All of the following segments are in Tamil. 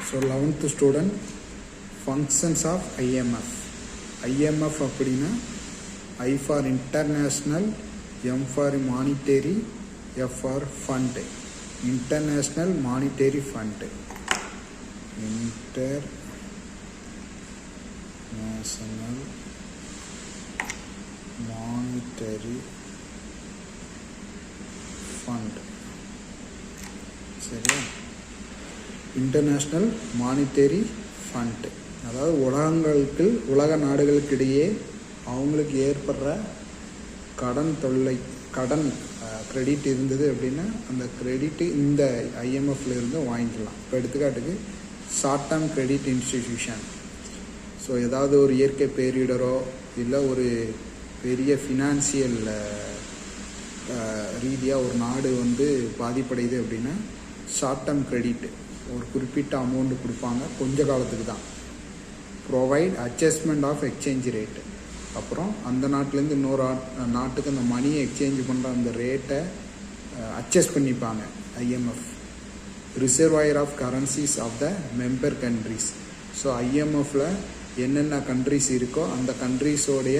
So 11th student, functions of IMF. IMF அப்படின்னா I for international, M for monetary, F for fund. International monetary fund. International monetary fund. சரியா? இன்டர்நேஷ்னல் மானிட்டரி ஃபண்ட், அதாவது உலக நாடுகளுக்கிடையே அவங்களுக்கு ஏற்படுற கடன் கிரெடிட் இருந்தது அப்படின்னா அந்த கிரெடிட்டு இந்த ஐஎம்எஃப்ல இருந்து வாங்கிக்கலாம். இப்போ எடுத்துக்காட்டுக்கு short term credit institution. So ஏதாவது ஒரு இயற்கை பேரிடரோ இல்லை ஒரு பெரிய ஃபினான்சியல் ரீதியாக ஒரு நாடு பாதிப்படையுது அப்படின்னா ஷார்ட் டேர்ம் கிரெடிட் ஒரு குறிப்பிட்ட அமௌண்ட்டு கொடுப்பாங்க, கொஞ்ச காலத்துக்கு தான். Provide adjustment of exchange rate, அப்புறம் அந்த நாட்டிலேருந்து இன்னொரு நாட்டுக்கு அந்த மணியை எக்ஸ்சேஞ்ச் பண்ணுற அந்த ரேட்டை அட்ஜஸ்ட் பண்ணிப்பாங்க IMF. Reservoir of currencies of the member countries. So ஐஎம்எஃப்பில் என்னென்ன கண்ட்ரிஸ் இருக்கோ அந்த கண்ட்ரிஸோடைய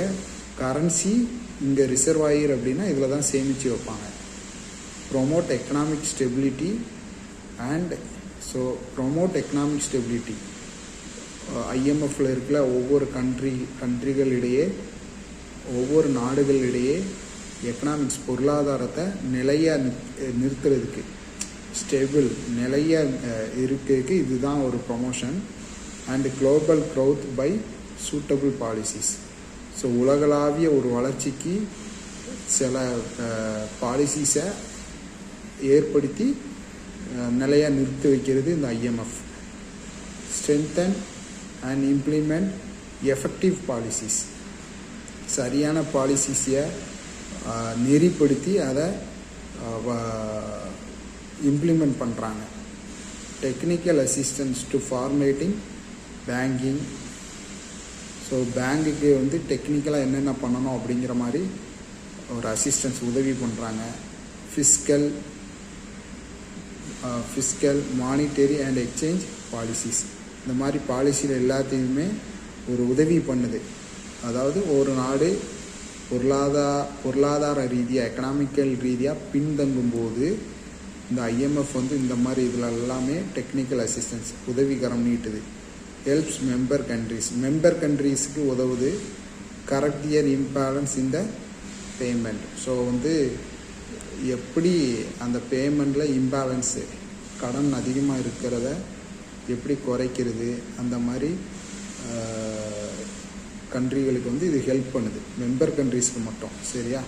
கரன்சி இங்கே ரிசர்வாயர் அப்படின்னா இதில் தான் சேமித்து வைப்பாங்க. Promote economic stability and promote economic stability. ஐஎம்எஃப்பில் இருக்கிற ஒவ்வொரு கண்ட்ரிகளிடையே ஒவ்வொரு நாடுகளிடையே எக்கனாமிக்ஸ் பொருளாதாரத்தை நிலையாக நிறுத்துறதுக்கு, ஸ்டேபிள் நிலையாக இருக்கிறதுக்கு இதுதான் ஒரு promotion. And global growth by suitable policies. So உலகளாவிய ஒரு வளர்ச்சிக்கு சில பாலிசிஸை ஏற்படுத்தி நிலையாக நிறுத்தி வைக்கிறது இந்த IMF. Strengthen and implement effective policies. சரியான பாலிசிஸை நெறிப்படுத்தி அதை இம்ப்ளிமெண்ட் பண்ணுறாங்க. Technical assistance to formatting banking. So பேங்குக்கு டெக்னிக்கலாக என்னென்ன பண்ணணும் அப்படிங்கிற மாதிரி ஒரு அசிஸ்டன்ஸ் உதவி பண்ணுறாங்க. Fiscal monetary and exchange policies. இந்த மாதிரி பாலிசியில் எல்லாத்தையுமே ஒரு உதவி பண்ணுது. அதாவது ஒரு நாடு பொருளாதார ரீதியாக எக்கனாமிக்கல் ரீதியாக பின்தங்கும்போது இந்த ஐஎம்எஃப் இந்த மாதிரி இதில் எல்லாமே டெக்னிக்கல் அசிஸ்டன்ஸ் உதவிகரம் நீட்டுது. ஹெல்ப்ஸ் மெம்பர் கண்ட்ரீஸுக்கு உதவுது. Correct their imbalance in the payment. So எப்படி அந்த பேமெண்ட்டில் இம்பேலன்ஸு கடன் அதிகமாக இருக்கிறத எப்படி குறைக்கிறது, அந்த மாதிரி கண்ட்ரிகளுக்கு இது ஹெல்ப் பண்ணுது, மெம்பர் கண்ட்ரீஸ்க்கு மட்டும். சரியா?